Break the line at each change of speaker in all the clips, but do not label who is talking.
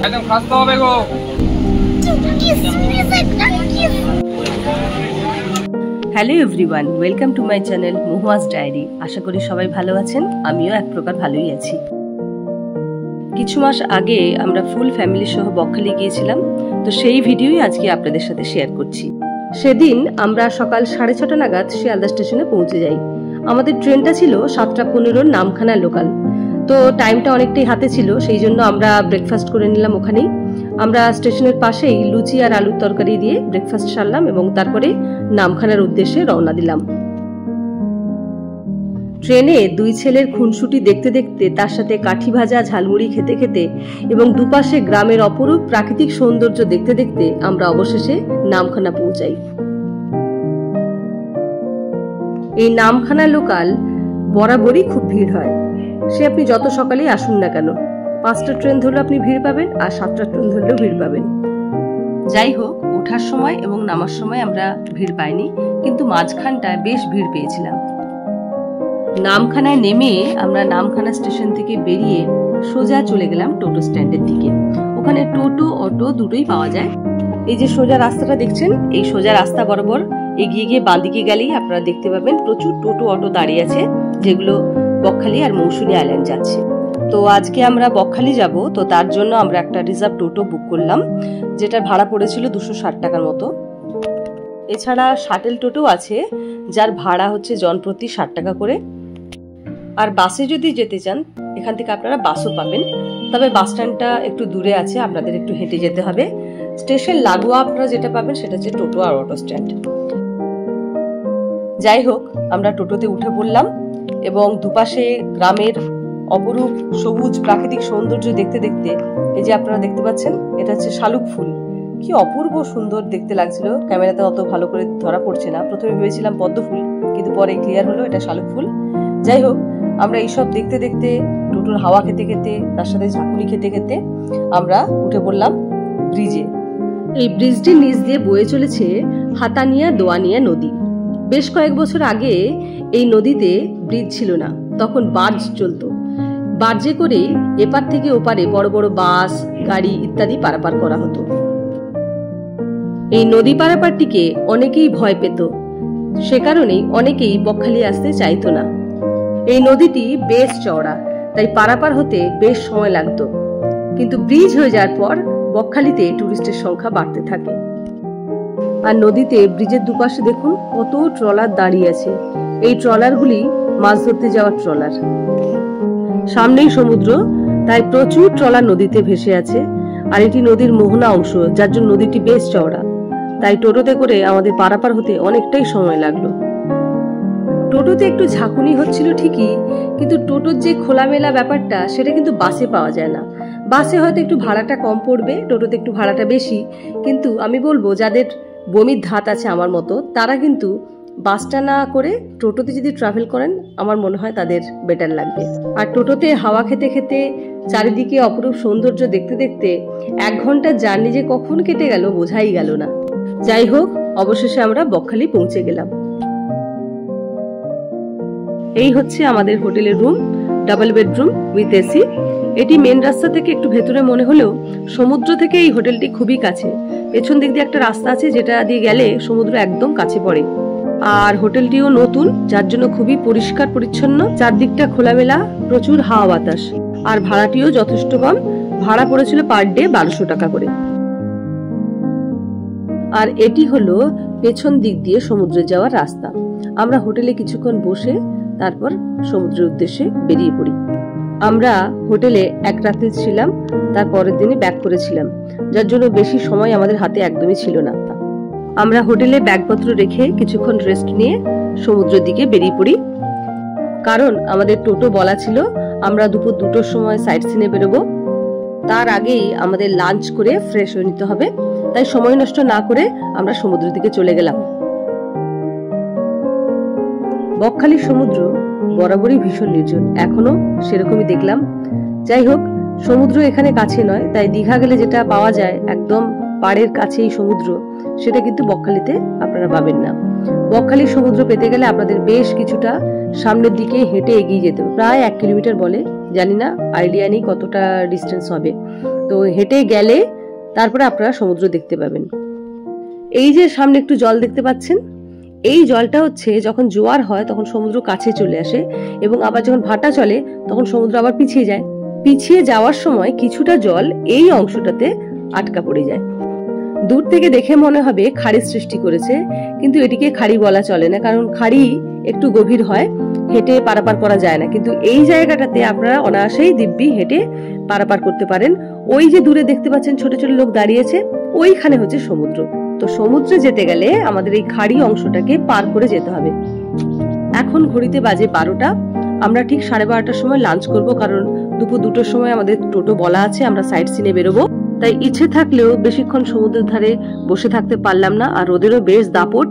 একদম খাস্তা হবে গো।
Hello everyone, welcome to my channel Mahua's diary. আশা করি সবাই ভালো আছেন, আমিও এক প্রকার ভালোই আছি। কিছু মাস আগে আমরা ফুল ফ্যামিলি সহ বকখালি গিয়েছিলাম, তো সেই ভিডিওই আজকে আপনাদের সাথে শেয়ার করছি। সেদিন আমরা সকাল 6:30 নাগাদ শিয়ালদা স্টেশনে পৌঁছে যাই। আমাদের ট্রেনটা ছিল 7:15 নামখানা লোকাল, তো টাইমটা অনেকটাই হাতে ছিল, সেই জন্য আমরা ব্রেকফাস্ট করে নিলাম ওখানেই। আমরা স্টেশনের পাশেই লুচি আর আলুর তরকারি দিয়ে ব্রেকফাস্ট সারলাম এবং তারপরে নামখানার উদ্দেশ্যে রওনা দিলাম। ট্রেনে দুই ছেলের খুনসুটি দেখতে দেখতে, তার সাথে কাঠি ভাজা ঝালমুড়ি খেতে খেতে এবং দুপাশে গ্রামের অপরূপ প্রাকৃতিক সৌন্দর্য দেখতে দেখতে আমরা অবশেষে নামখানা পৌঁছাই। এই নামখানা লোকাল বরাবরই খুব ভিড় হয়, সে আপনি যত সকালেই আসুন না কেন। 5টা ট্রেন ধরলে আপনি ভিড় পাবেন, আর 7টা ট্রেন ধরলেও ভিড় পাবেন। যাই হোক, ওঠার সময় এবং নামার সময় আমরা ভিড় পাইনি, কিন্তু মাঝখানটায় বেশ ভিড় পেয়েছিলাম। নামখানায় নেমে আমরা নামখানা স্টেশন থেকে বেরিয়ে সোজা চলে গেলাম টোটো স্ট্যান্ডের দিকে। ওখানে টোটো অটো দুটোই পাওয়া যায়। এই যে সোজা রাস্তাটা দেখছেন, এই সোজা রাস্তা বরাবর এগিয়ে গিয়ে বাঁদিকে গেলেই আপনারা দেখতে পাবেন প্রচুর টোটো অটো দাঁড়িয়ে আছে, যেগুলো বকখালি আর মৌসুনী আইল্যান্ড যাচ্ছে। তো আজকে আমরা বকখালি যাব, তো তার জন্য আমরা একটা রিজার্ভ টোটো বুক করলাম, যেটার ভাড়া পড়েছিল 260 টাকার মতো। এছাড়া শাটেল টোটো আছে, যার ভাড়া হচ্ছে জনপ্রতি 60 টাকা করে। আর বাসে যদি যেতে চান, এখান থেকে আপনারা বাসও পাবেন, তবে বাস স্ট্যান্ডটা একটু দূরে আছে, আপনাদের একটু হেঁটে যেতে হবে। স্টেশন লাগোয়া আপনারা যেটা পাবেন সেটা হচ্ছে টোটো আর অটো স্ট্যান্ড। যাই হোক, আমরা টোটোতে উঠে পড়লাম এবং দুপাশে গ্রামের অপরূপ সবুজ প্রাকৃতিক সৌন্দর্য দেখতে দেখতে, এই যে আপনারা দেখতে পাচ্ছেন, এটা হচ্ছে শালুক ফুল। কি অপূর্ব সুন্দর দেখতে লাগছিল, ক্যামেরাতে অত ভালো করে ধরা পড়ছে না। প্রথমে ভেবেছিলাম পদ্ম ফুল, কিন্তু পরে ক্লিয়ার হলো এটা শালুক ফুল। যাই হোক, আমরা এইসব দেখতে দেখতে, টোটোর হাওয়া খেতে খেতে, তার সাথে ঝাঁকুনি খেতে খেতে আমরা উঠে পড়লাম ব্রিজে। এই ব্রিজটির নিচ দিয়ে বয়ে চলেছে হাতানিয়া দোয়ানিয়া নদী। বেশ কয়েক বছর আগে এই নদীতে ব্রিজ ছিল না, তখন বার্জ চলতো। বার্জে করে এপার থেকে ওপারে বড় বড় বাস, গাড়ি ইত্যাদি পারাপার করা হতো। এই নদী পারাপারটিকে অনেকেই ভয় পেত, সে কারণেই অনেকেই বকখালি আসতে চাইতো না। এই নদীটি বেশ চওড়া, তাই পারাপার হতে বেশ সময় লাগতো, কিন্তু ব্রিজ হয়ে যাওয়ার পর বকখালিতে টুরিস্টের সংখ্যা বাড়তে থাকে। আর নদীতে ব্রিজের দুপাশে দেখুন কত ট্রলার দাঁড়িয়ে আছে। এই ট্রলারগুলি মাছ ধরতে যাওয়ার ট্রলার। সামনেই সমুদ্র, তাই প্রচুর ট্রলার নদীতে ভেসে আছে। আর এটি নদীর মোহনা অংশ, যার জন্য নদীটি বেশ চওড়া, তাই টোটোতে করে আমাদের পারাপার হতে অনেকটাই সময় লাগলো। টোটোতে একটু ঝাঁকুনি হচ্ছিল ঠিকই, কিন্তু টোটোর যে খোলামেলা ব্যাপারটা সেটা কিন্তু বাসে পাওয়া যায় না। বাসে হয়তো একটু ভাড়াটা কম পড়বে, টোটোতে একটু ভাড়াটা বেশি। কিন্তু আমি বলবো, যাদের বমির ধাত আছে আমার মতো, তারা কিন্তু বাসটা না করে টোটোতে যদি ট্রাভেল করেন, আমার মনে হয় তাদের বেটার লাগবে। আর টোটোতে হাওয়া খেতে খেতে, চারিদিকে অপরূপ সৌন্দর্য দেখতে দেখতে 1 ঘন্টার জার্নি যে কখন কেটে গেল বোঝাই গেল না। যাই হোক, অবশেষে আমরা বকখালি পৌঁছে গেলাম। এই হচ্ছে আমাদের হোটেলের room, double bedroom with AC. এটি মেন রাস্তা থেকে একটু ভেতরে মনে হলেও সমুদ্র থেকে এই হোটেলটি খুবই কাছে। পেছন দিক দিয়ে একটা রাস্তা আছে, যেটা দিয়ে গেলে সমুদ্র একদম কাছে পড়ে। আর হোটেলটিও নতুন, যার জন্য খুবই পরিষ্কার পরিচ্ছন্ন, চারদিকটা খোলামেলা, প্রচুর হাওয়া বাতাস। আর ভাড়াটিও যথেষ্ট কম, ভাড়া পড়েছিল পার ডে 1200 টাকা করে। আর এটি হলো পেছন দিক দিয়ে সমুদ্রে যাওয়ার রাস্তা। আমরা হোটেলে কিছুক্ষণ বসে তারপর সমুদ্রের উদ্দেশ্যে বেরিয়ে পড়ি। আমরা হোটেলে 1 রাত্রি ছিলাম, তার পরের দিনে ব্যাক করেছিলাম, যার জন্য বেশি সময় আমাদের হাতে একদমই ছিল না। আমরা হোটেলে ব্যাগপত্র রেখে কিছুক্ষণ রেস্ট নিয়ে সমুদ্রের দিকে বেরিয়ে পড়ি, কারণ আমাদের টোটো বলা ছিল আমরা দুপুর 2টোর সময় সাইট সিনে বেরোবো। তার আগেই আমাদের লাঞ্চ করে ফ্রেশ হয়ে নিতে হবে, তাই সময় নষ্ট না করে আমরা সমুদ্রের দিকে চলে গেলাম। বকখালি সমুদ্র বরাবরই ভীষণ নির্জন, এখনো সেরকমই দেখলাম। যাই হোক, সমুদ্র এখানে কাছে নয়, তাই দীঘা গেলে যেটা পাওয়া যায় একদম পাড়ের কাছেই সমুদ্র, সেটা কিন্তু বকখালিতে আপনারা পাবেন না। বকখালি সমুদ্র পেতে গেলে আপনাদের বেশ কিছুটা সামনের দিকে হেঁটে এগিয়ে যেতে হবে, প্রায় 1 কিলোমিটার বলে, জানি না, আইডিয়া নেই কতটা ডিস্টেন্স হবে। তো হেঁটে গেলে তারপরে আপনারা সমুদ্র দেখতে পাবেন। এই যে সামনে একটু জল দেখতে পাচ্ছেন, এই জলটা হচ্ছে যখন জোয়ার হয় তখন সমুদ্র কাছে চলে আসে, এবং আবার যখন ভাটা চলে তখন সমুদ্র আবার পিছিয়ে যায়। পিছিয়ে যাওয়ার সময় কিছুটা জল এই অংশটাতে আটকা পড়ে যায়। দূর থেকে দেখে মনে হবে খাড়ি সৃষ্টি করেছে, কিন্তু এটিকে খাড়ি বলা চলে না, কারণ খাড়ি একটু গভীর হয়, হেঁটে পারাপার করা যায় না। কিন্তু এই জায়গাটাতে আপনারা অনায়াসেই দিব্যি হেঁটে পারাপার করতে পারেন। ওই যে দূরে দেখতে পাচ্ছেন ছোট ছোট লোক দাঁড়িয়েছে, ওইখানে হচ্ছে সমুদ্র। তো সমুদ্রে যেতে গেলে আমাদের এই খাড়ি অংশটাকে পার করে যেতে হবে। এখন ঘড়িতে বাজে 12টা। আমরা ঠিক 12:30টার সময় লাঞ্চ করব, কারণ দুপুর 2টোর সময় আমাদের টোটো বলা আছে, আমরা সাইট সিনে বেরোবো। তাই ইচ্ছে থাকলেও বেশিক্ষণ সমুদ্রের ধারে বসে থাকতে পারলাম না, আর রোদেরও বেশ দাপট।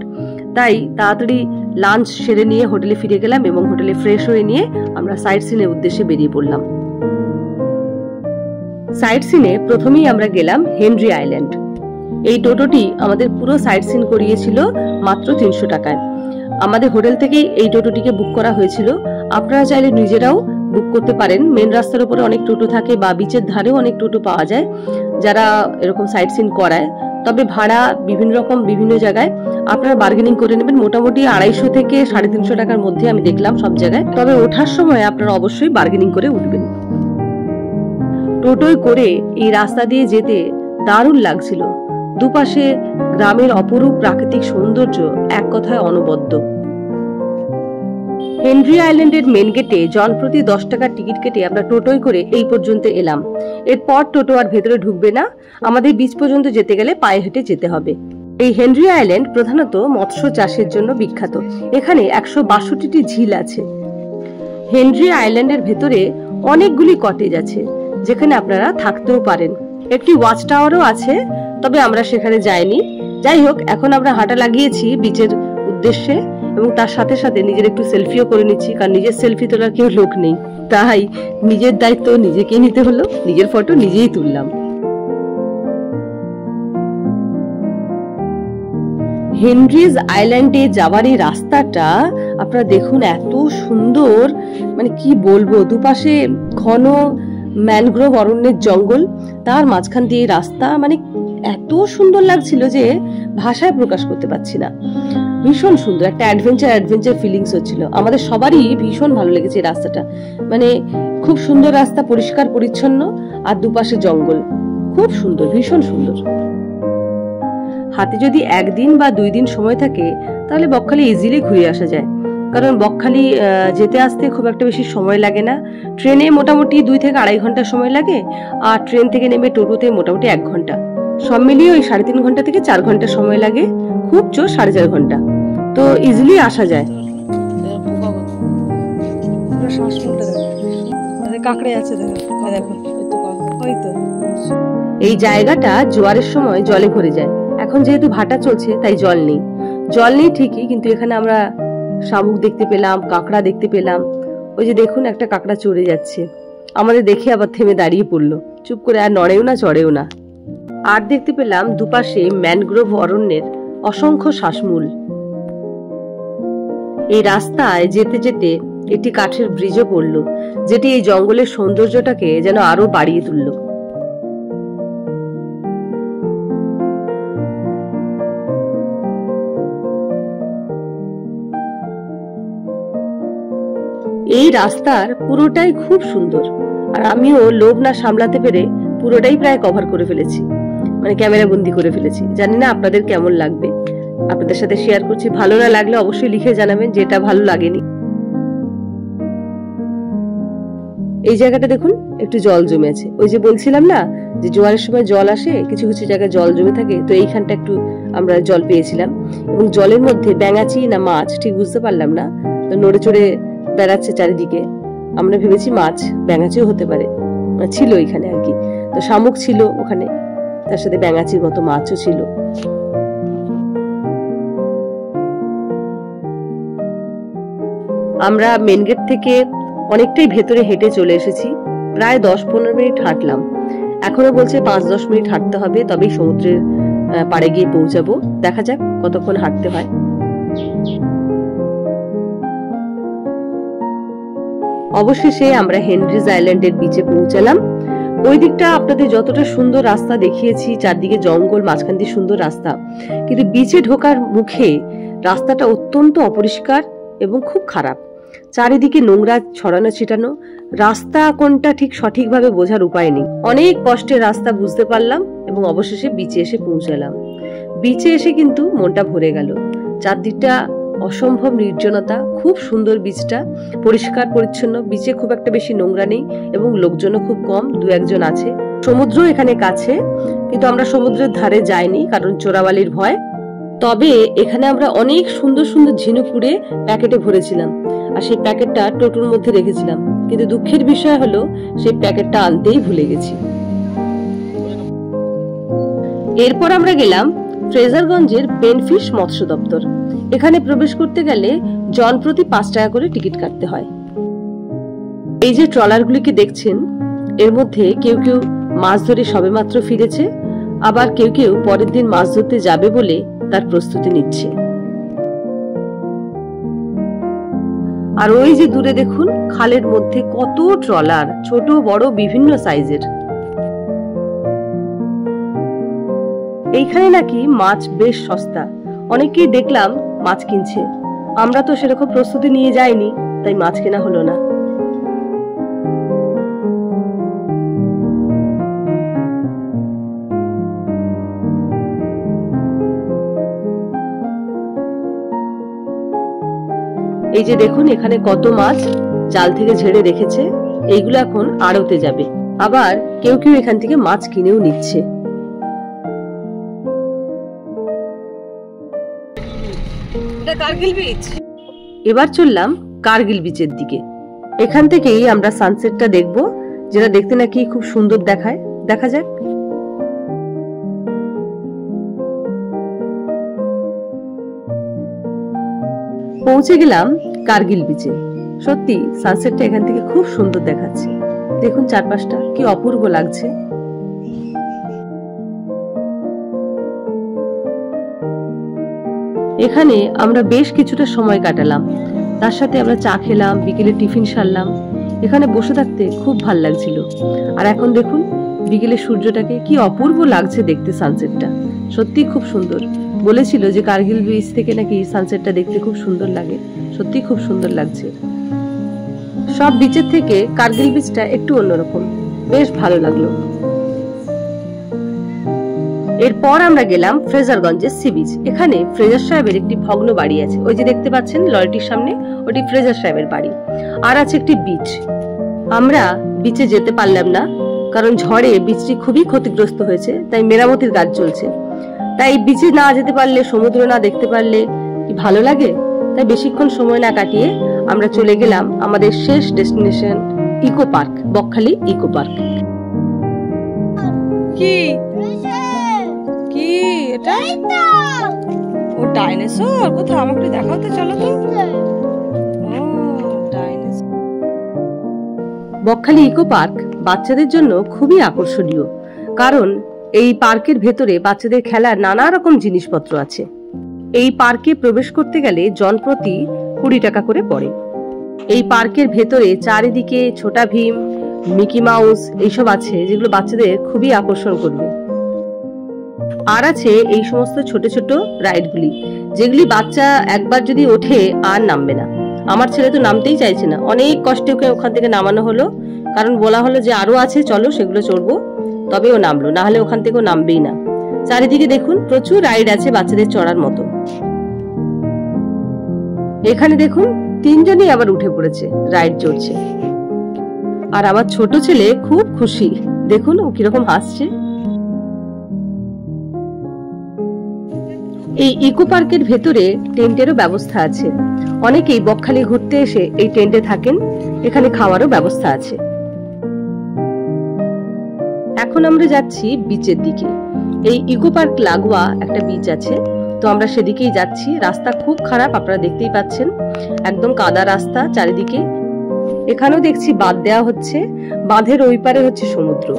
তাই তাড়াতাড়ি লাঞ্চ সেরে নিয়ে হোটেলে ফিরে গেলাম এবং হোটেলে ফ্রেশ হয়ে নিয়ে আমরা সাইট সিনের উদ্দেশ্যে বেরিয়ে পড়লাম। সাইট সিনে প্রথমেই আমরা গেলাম হেনরি আইল্যান্ড। এই টোটোটি আমাদের পুরো সাইট সিন করিয়েছিল মাত্র 300 টাকায়। আমাদের হোটেল থেকেই এই টোটোটিকে বুক করা হয়েছিল। আপনারা চাইলে নিজেরাও বুক করতে পারেন। মেন রাস্তার উপরে অনেক টোটো থাকে বা বিচের ধারেও অনেক টোটো পাওয়া যায় যারা এরকম সাইট সিন করায়। তবে ভাড়া বিভিন্ন রকম, বিভিন্ন জায়গায় আপনারা বার্গেনিং করে নেবেন। মোটামুটি 250 থেকে 350 টাকার মধ্যে আমি দেখলাম সব জায়গায়। তবে ওঠার সময় আপনারা অবশ্যই বার্গেনিং করে উঠবেন। টোটোয় করে এই রাস্তা দিয়ে যেতে দারুণ লাগছিল। দুপাশে গ্রামের অপরূপ প্রাকৃতিক সৌন্দর্য এক কথায় অনবদ্য। হেনরি আইল্যান্ডের মেন গেটে জনপ্রতি 10 টাকার টিকিট কেটে আমরা টোটোয় করে এই পর্যন্ত এলাম। এরপর টোটো আর ভেতরে ঢুকবে না, আমাদের বিচ পর্যন্ত যেতে গেলে পায়ে হেঁটে যেতে হবে। এই হেনরি আইল্যান্ড প্রধানত মৎস্য চাষের জন্য বিখ্যাত। এখানে 162টি ঝিল আছে। হেনরি আইল্যান্ডের ভেতরে অনেকগুলি কটেজ আছে যেখানে আপনারা থাকতেও পারেন। একটি ওয়াচ টাওয়ারও আছে, তবে আমরা সেখানে যাইনি। যাই হোক, এখন আমরা হাঁটা লাগিয়েছি বিচের উদ্দেশ্যে, এবং তার সাথে সাথে নিজের একটু সেলফিও করে নিচ্ছি, কারণ নিজের সেলফি তোলার কেউ লোক নেই, তাই নিজের দায়িত্ব নিজেকে নিতে হলো। নিজের ফটো নিজেই তুললাম। হেনরিজ আইল্যান্ডে যাওয়ার এই রাস্তাটা আপনারা দেখুন, এত সুন্দর, মানে কি বলবো। দুপাশে ঘন ম্যানগ্রোভ অরণ্যের জঙ্গল, তার মাঝখান দিয়ে রাস্তা, মানে এত সুন্দর লাগছিল যে ভাষায় প্রকাশ করতে পারছি না। ভীষণ সুন্দর একটা অ্যাডভেঞ্চার ফিলিংস হচ্ছিল। আমাদের সবারই ভীষণ ভালো লেগেছে এই রাস্তাটা, মানে খুব সুন্দর রাস্তা, পরিষ্কার পরিচ্ছন্ন, আর দুপাশে জঙ্গল, খুব সুন্দর, ভীষণ সুন্দর। হাতে যদি 1 দিন বা 2 দিন সময় থাকে তাহলে বকখালি ইজিলি ঘুরে আসা যায়, কারণ বকখালি যেতে আসতে খুব একটা বেশি সময় লাগে না। ট্রেনে মোটামুটি 2 থেকে 2.5 ঘন্টা সময় লাগে, আর ট্রেন থেকে নেমে টোটোতে মোটামুটি 1 ঘন্টা। সব মিলিয়ে ওই 3.5 ঘন্টা থেকে 4 ঘন্টা সময় লাগে, খুব জোর 4.5 ঘন্টা। তো ইজিলি আসা যায়। এই জায়গাটা জোয়ারের সময় জলে ভরে যায়। এখন যেহেতু ভাটা চলছে তাই জল নেই ঠিকই, কিন্তু এখানে আমরা শামুক দেখতে পেলাম, কাঁকড়া দেখতে পেলাম। ওই যে দেখুন, একটা কাঁকড়া চড়ে যাচ্ছে, আমাদের দেখে আবার থেমে দাঁড়িয়ে পড়লো, চুপ করে, আর নড়েও না চড়েও না। আর দেখতে পেলাম দুপাশে ম্যানগ্রোভ অরণ্যের অসংখ্য শ্বাসমূল। এই রাস্তায় যেতে যেতে একটি কাঠের ব্রিজও পড়লো, যেটি এই জঙ্গলের সৌন্দর্যটাকে যেন আরো বাড়িয়ে তুলল। এই রাস্তার পুরোটাই খুব সুন্দর, আর আমিও লোভ না সামলাতে পেরে পুরোটাই প্রায় কভার করে ফেলেছি, মানে ক্যামেরা বন্দি করে ফেলেছি। জানি না আপনাদের কেমন লাগবে, আপনাদের সাথে শেয়ার করছি। ভালো না লাগলে অবশ্যই লিখে জানাবেন যেটা ভালো লাগেনি। এই জায়গাটা দেখুন, একটু জল জমে আছে। ওই যে বলছিলাম না যে জোয়ারের সময় জল আসে, কিছু কিছু জায়গায় জল জমে থাকে, তো এইখানটা একটু আমরা জল পেয়েছিলাম। এবং জলের মধ্যে ব্যাঙাচি না মাছ ঠিক বুঝতে পারলাম না, তো নড়ে চড়ে বেড়াচ্ছে চারিদিকে। আমরা ভেবেছি মাছ, ব্যাঙাচিও হতে পারে, ছিল এখানে আর কি। তো শামুক ছিল ওখানে, তার সাথে ব্যাঙাচির মতো মাছও ছিল। আমরা মেন গেট থেকে অনেকটাই ভেতরে হেঁটে চলে এসেছি, প্রায় 10-15 মিনিট হাঁটলাম। এখনো বলছে 5-10 মিনিট হাঁটতে হবে, তবেই সমুদ্রের পাড়ে গিয়ে পৌঁছাবো। দেখা যাক কতক্ষণ হাঁটতে হয়। অবশেষে আমরা হেনরিজ আইল্যান্ডের বিচে পৌঁছালাম। ওই দিকটা আপনাদের যতটা সুন্দর রাস্তা দেখিয়েছি, চারদিকে জঙ্গল, মাঝখান দিয়ে সুন্দর রাস্তা, কিন্তু বিচে ঢোকার মুখে রাস্তাটা অত্যন্ত অপরিষ্কার এবং খুব খারাপ। চারিদিকে নোংরা ছড়ানো ছিটানো, রাস্তা কোনটা ঠিক সঠিকভাবে বোঝার উপায় নেই। অনেক কষ্টে রাস্তা বুঝতে পারলাম এবং অবশেষে বিচে এসে পৌঁছালাম। বিচে এসে কিন্তু মনটা ভরে গেল। চারদিকটা অসম্ভব নির্জনতা, খুব সুন্দর বিচটা, পরিষ্কার পরিচ্ছন্ন। বিচে খুব একটা বেশি নোংরা নেই এবং লোকজনও খুব কম, দু একজন আছে। সমুদ্র এখানে কাছে, কিন্তু আমরা সমুদ্রের ধারে যাইনি কারণ চোরাবালির ভয়। তবে এখানে আমরা অনেক সুন্দর সুন্দর ঝিনুক কুড়ে প্যাকেটে ভরেছিলাম, আর সেই প্যাকেটটা টোটোর মধ্যে রেখেছিলাম, কিন্তু দুঃখের বিষয় হলো সেই প্যাকেটটা আনতেই ভুলে গেছি। এরপর আমরা গেলাম ফ্রেজারগঞ্জের বেনফিশ মৎস্য দপ্তর। এখানে প্রবেশ করতে গেলে জনপ্রতি 5 টাকা করে টিকিট কাটতে হয়। এই যে ট্রলারগুলিকে দেখছেন, এর মধ্যে কেউ কেউ মাছ ধরে সবেমাত্র ফিরেছে, আবার কেউ কেউ পরের দিন মাছ ধরতে যাবে বলে তার প্রস্তুতি নিচ্ছে। আর ওই যে দূরে দেখুন, খালের মধ্যে কত ট্রলার, ছোট বড় বিভিন্ন সাইজের। এইখানে নাকি মাছ বেশ সস্তা, অনেকেই দেখলাম মাছ কিনছে। আমরা তো সেরকম প্রস্তুতি নিয়ে যাইনি, তাই মাছ কেনা হলো না। এই যে দেখুন, এখানে কত মাছ জাল থেকে ঝেড়ে রেখেছে, এইগুলো এখন আড়তে যাবে। আবার কেউ কেউ এখান থেকে মাছ কিনেও নিচ্ছে। কার্গিল বিচ। এবার চললাম কার্গিল বিচের দিকে। এখান থেকেই আমরা সানসেটটা দেখব, যেটা দেখতে নাকি খুব সুন্দর দেখায়। দেখা যাক। পৌঁছে গেলাম কার্গিল বিচে। সত্যি সানসেটটা এখান থেকে খুব সুন্দর দেখাচ্ছে। দেখুন চারপাশটা কি অপূর্ব লাগছে। এখানে আমরা বেশ কিছুটা সময় কাটালাম, তার সাথে আমরা চা খেলাম, বিকেলে টিফিন সারলাম। এখানে বসে থাকতে খুব ভাল লাগছিল। আর এখন দেখুন বিকেলে সূর্যটাকে কি অপূর্ব লাগছে দেখতে। সানসেটটা সত্যি খুব সুন্দর। বলেছিল যে কার্গিল বিচ থেকে নাকি সানসেটটা দেখতে খুব সুন্দর লাগে। সত্যি খুব সুন্দর লাগছে। সব বিচের থেকে কার্গিল বিচটা একটু অন্যরকম, বেশ ভালো লাগলো। এরপর আমরা গেলাম ফ্রেজারগঞ্জের সি বিচ। এখানে ফ্রেজার সাহেবের একটি ভগ্ন বাড়ি আছে, ওই যে দেখতে পাচ্ছেন লরিটির সামনে, ওটি ফ্রেজার সাহেবের বাড়ি। আর আছে একটি বিচ। আমরা বিচে যেতে পারলাম না, কারণ ঝড়ে বিচটি খুবই ক্ষতিগ্রস্ত হয়েছে, তাই মেরামতির কাজ চলছে। তাই বিচে না যেতে পারলে, সমুদ্র না দেখতে পারলে কি ভালো লাগে? তাই বেশিক্ষণ সময় না কাটিয়ে আমরা চলে গেলাম আমাদের শেষ destination eco park, Bakkhali eco park. কি কি এটা? ও ডাইনোসর। কোথাও আমাকে দেখাও তো, চলো তো। বকখালি ইকো পার্ক বাচ্চাদের জন্য খুবই আকর্ষণীয়, কারণ এই পার্কের ভেতরে বাচ্চাদের খেলার নানা রকম জিনিসপত্র আছে। এই পার্কে প্রবেশ করতে গেলে জনপ্রতি 20 টাকা করে পড়ে। এই পার্কের ভেতরে চারিদিকে ছোটা ভীম, মিকি মাউস এইসব আছে, যেগুলো বাচ্চাদের খুবই আকর্ষণ করবে। আর আছে এই সমস্ত ছোট ছোট রাইডগুলি, যেগুলি বাচ্চা একবার যদি ওঠে আর নামবে না। আমার ছেলে তো নামতেই চাইছে না, অনেক কষ্টে ওকে ওখান থেকে নামানো হলো, কারণ বলা হলো যে আরো আছে, চলো সেগুলো চড়বো। তবে ও নামলো, না হলে ওখান থেকে নামবেই না। চারিদিকে দেখুন প্রচুর রাইড আছে বাচ্চাদের চড়ার মতো। এখানে দেখুন 3 জনই আবার উঠে পড়েছে, রাইড চড়ছে। আর আমার ছোট ছেলে খুব খুশি, দেখুন ও কিরকম হাসছে। এই ইকো পার্কের ভেতরে টেন্টেরও ব্যবস্থা আছে। অনেকেই বকখালি ঘুরতে এসে এই টেন্টে থাকেন। এখানে খাওয়ারও ব্যবস্থা আছে। এখন আমরা যাচ্ছি বিচের দিকে। এই ইকো পার্ক লাগোয়া একটা বিচ আছে, তো আমরা সেদিকেই যাচ্ছি। রাস্তা খুব খারাপ, আপনারা দেখতেই পাচ্ছেন, একদম কাদা রাস্তা চারিদিকে। এখানেও দেখছি বাঁধ দেওয়া হচ্ছে, বাঁধের ওই পারে হচ্ছে সমুদ্র।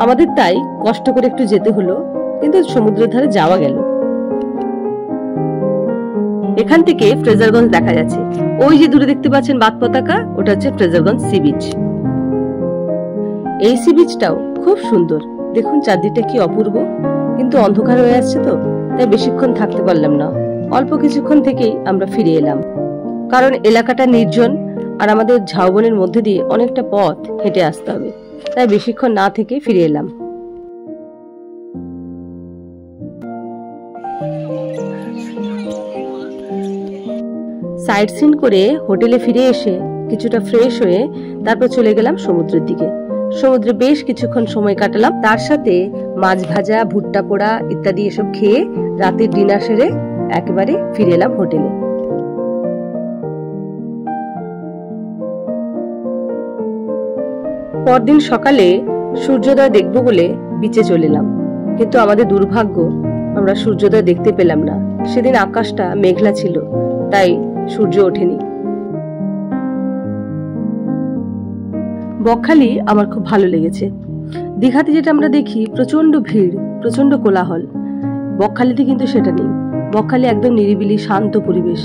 আমাদের তাই কষ্ট করে একটু যেতে হলো, কিন্তু সমুদ্রের ধারে যাওয়া গেল। এখান থেকে ফ্রেজারগঞ্জ দেখা যাচ্ছে। ওই যে দূরে দেখতে পাচ্ছেন বাত পতাকা, ওটা হচ্ছে ফ্রেজারগঞ্জ সি বিচ। এই সি বিচটাও খুব সুন্দর, দেখুন চারদিকটা কি অপূর্ব, কিন্তু অন্ধকার হয়ে আসছে তো তাই বেশিক্ষণ থাকতে পারলাম না। অল্প কিছুক্ষণ থেকেই আমরা ফিরে এলাম, কারণ এলাকাটা নির্জন আর আমাদের ঝাউবনের মধ্যে দিয়ে অনেকটা পথ হেঁটে আসতে হবে, তাই বেশিক্ষণ না থেকে ফিরে এলাম। সাইট সিন করে হোটেলে ফিরে এসে কিছুটা ফ্রেশ হয়ে তারপর চলে গেলাম সমুদ্রের দিকে। সমুদ্রে বেশ কিছুক্ষণ সময় কাটালাম, তার সাথে মাছ ভাজা, ভুট্টা পোড়া ইত্যাদি এসব খেয়ে রাতের ডিনার সেরে একেবারে ফিরে এলাম হোটেলে। পরদিন সকালে সূর্যোদয় দেখব বলে বিচে চলে এলাম, কিন্তু আমাদের দুর্ভাগ্য আমরা সূর্যোদয় দেখতে পেলাম না। সেদিন আকাশটা মেঘলা ছিল, তাই সূর্য ওঠেনি। বকখালি আমার খুব ভালো লেগেছে। দীঘাতে যেটা আমরা দেখি প্রচন্ড ভিড়, প্রচন্ড কোলাহল, বকখালিতে কিন্তু সেটা নেই। বকখালি একদম নিরিবিলি শান্ত পরিবেশ।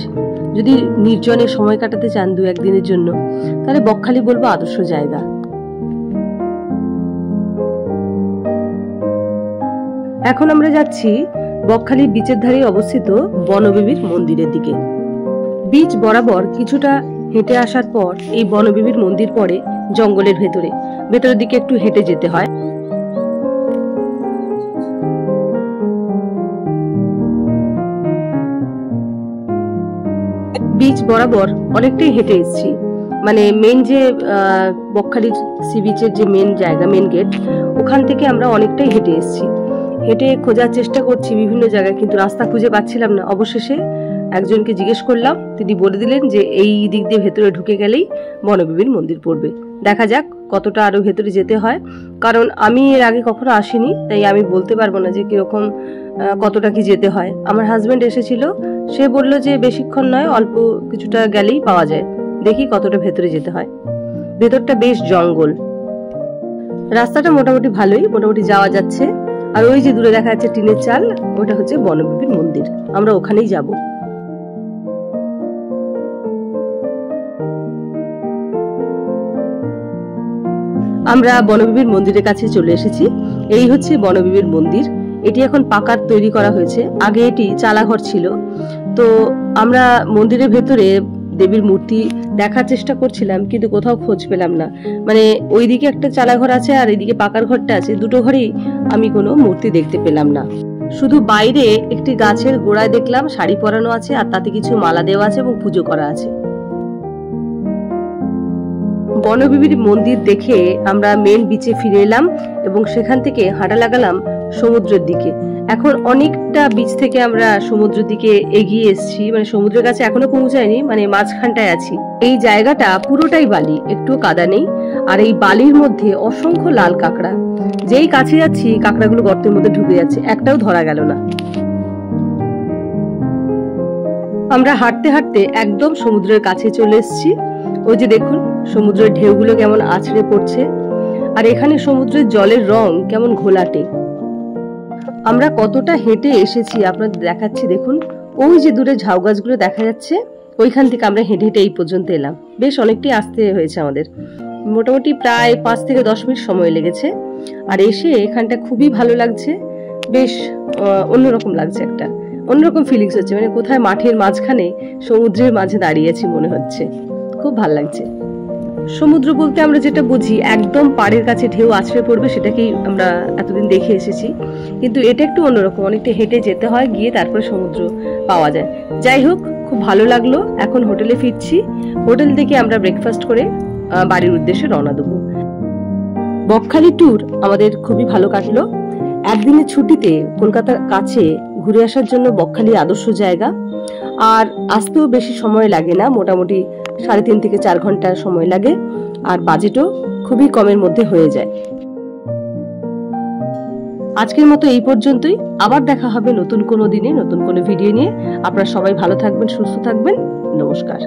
যদি নির্জনে সময় কাটাতে চান 2-1 দিনের জন্য, তাহলে বকখালি বলবো আদর্শ জায়গা। এখন আমরা যাচ্ছি বকখালি বিচের ধারে অবস্থিত বনবিবির মন্দিরের দিকে। বিচ বরাবর কিছুটা হেঁটে আসার পর এই বনবিবির মন্দির পড়ে জঙ্গলের ভেতরের দিকে একটু হেঁটে যেতে হয়। বিচ বরাবর অনেকটাই হেঁটে এসেছি, মানে মেন যে বকখালির সি বিচের যে মেন জায়গা, মেন গেট, ওখান থেকে আমরা অনেকটাই হেঁটে এসেছি। হেঁটে খোঁজার চেষ্টা করছি বিভিন্ন জায়গায়, কিন্তু রাস্তা খুঁজে পাচ্ছিলাম না। অবশেষে একজনকে জিজ্ঞেস করলাম, তিনি বলে দিলেন যে এই দিক দিয়ে ভেতরে ঢুকে গেলেই বনবিবির মন্দির পড়বে। দেখা যাক কতটা আরো ভেতরে যেতে হয়, কারণ আমি এর আগে কখনো আসিনি, তাই আমি বলতে পারবো না যে কিরকম কতটা কি যেতে হয়। আমার হাজবেন্ড এসেছিল, সে বলল যে বেশিক্ষণ নয়, অল্প কিছুটা গেলেই পাওয়া যায়। দেখি কতটা ভেতরে যেতে হয়। ভেতরটা বেশ জঙ্গল, রাস্তাটা মোটামুটি ভালোই, মোটামুটি যাওয়া যাচ্ছে। আর ওই যে দূরে দেখা যাচ্ছে টিনের চাল, ওটা হচ্ছে বনবিবির মন্দির, আমরা ওখানেই যাব। আমরা বনবিবির মন্দিরের কাছে চলে এসেছি। এই হচ্ছে বনবিবির মন্দির। এটি এখন পাকার তৈরি করা হয়েছে, আগে এটি চালাঘর ছিল। তো আমরা মন্দিরের ভেতরে দেবীর মূর্তি দেখার চেষ্টা করছিলাম, কিন্তু কোথাও খোঁজ পেলাম না। মানে ওইদিকে একটা চালাঘর আছে আর এইদিকে পাকার ঘরটা আছে, দুটো ঘরেই আমি কোনো মূর্তি দেখতে পেলাম না। শুধু বাইরে একটি গাছের গোড়ায় দেখলাম শাড়ি পরানো আছে, আর তাতে কিছু মালা দেওয়া আছে এবং পুজো করা আছে। বনবিবির মন্দির দেখে আমরা মেন বিচে ফিরে এলাম এবং সেখান থেকে হাঁটা লাগালাম সমুদ্রের দিকে। এখন অনেকটা বিচ থেকে আমরা সমুদ্রের দিকে এগিয়ে এসেছি, মানে সমুদ্রের কাছে এখনো পৌঁছায়নি, মানে মাঝখানটায় আছি। এই জায়গাটা পুরোটাই বালি, একটু কাদা নেই। আর এই বালির মধ্যে অসংখ্য লাল কাঁকড়া। যেই কাছে যাচ্ছি কাঁকড়াগুলো গর্তের মধ্যে ঢুকে যাচ্ছে, একটাও ধরা গেল না। আমরা হাঁটতে হাঁটতে একদম সমুদ্রের কাছে চলে এসেছি। ওই যে দেখুন সমুদ্রের ঢেউগুলো কেমন আছড়ে পড়ছে, আর এখানে সমুদ্রের জলের রং কেমন ঘোলাটে। আমরা কতটা হেঁটে এসেছি আপনাদের দেখাচ্ছি, দেখুন ওই যে দূরে ঝাউ গাছগুলো দেখা যাচ্ছে, ওইখান থেকে আমরা হেঁটে হেঁটে এই পর্যন্ত এলাম। বেশ অনেকটাই আসতে হয়েছে আমাদের, মোটামুটি প্রায় 5 থেকে 10 মিনিট সময় লেগেছে। আর এসে এখানটা খুবই ভালো লাগছে, বেশ অন্যরকম লাগছে, একটা অন্যরকম ফিলিংস হচ্ছে, মানে কোথায় মাঠের মাঝখানে সমুদ্রের মাঝে দাঁড়িয়ে আছি মনে হচ্ছে, খুব ভালো লাগছে। সমুদ্র বলতে আমরা যেটা বুঝি একদম পাড়ের কাছে ঢেউ আছড়ে পড়বে, সেটাকেই আমরা এতদিন দেখে এসেছি, কিন্তু এটা একটু অন্যরকম, অনেকটা হেঁটে যেতে হয়, গিয়ে তারপরে সমুদ্র পাওয়া যায়। যাই হোক, খুব ভালো লাগলো। এখন হোটেলে ফিরছি, হোটেল থেকে আমরা ব্রেকফাস্ট করে বাড়ির উদ্দেশ্যে রওনা দেবো। বকখালি ট্যুর আমাদের খুবই ভালো কাটলো। একদিনের ছুটিতে কলকাতার কাছে ঘুরে আসার জন্য বকখালি আদর্শ জায়গা, আর আসতেও বেশি সময় লাগে না, মোটামুটি 3.5 থেকে 4 ঘন্টা সময় লাগে, আর বাজেটও খুবই কমের মধ্যে হয়ে যায়। আজকের মতো এই পর্যন্তই, আবার দেখা হবে নতুন কোনো দিনে নতুন কোনো ভিডিও নিয়ে। আপনারা সবাই ভালো থাকবেন, সুস্থ থাকবেন, নমস্কার।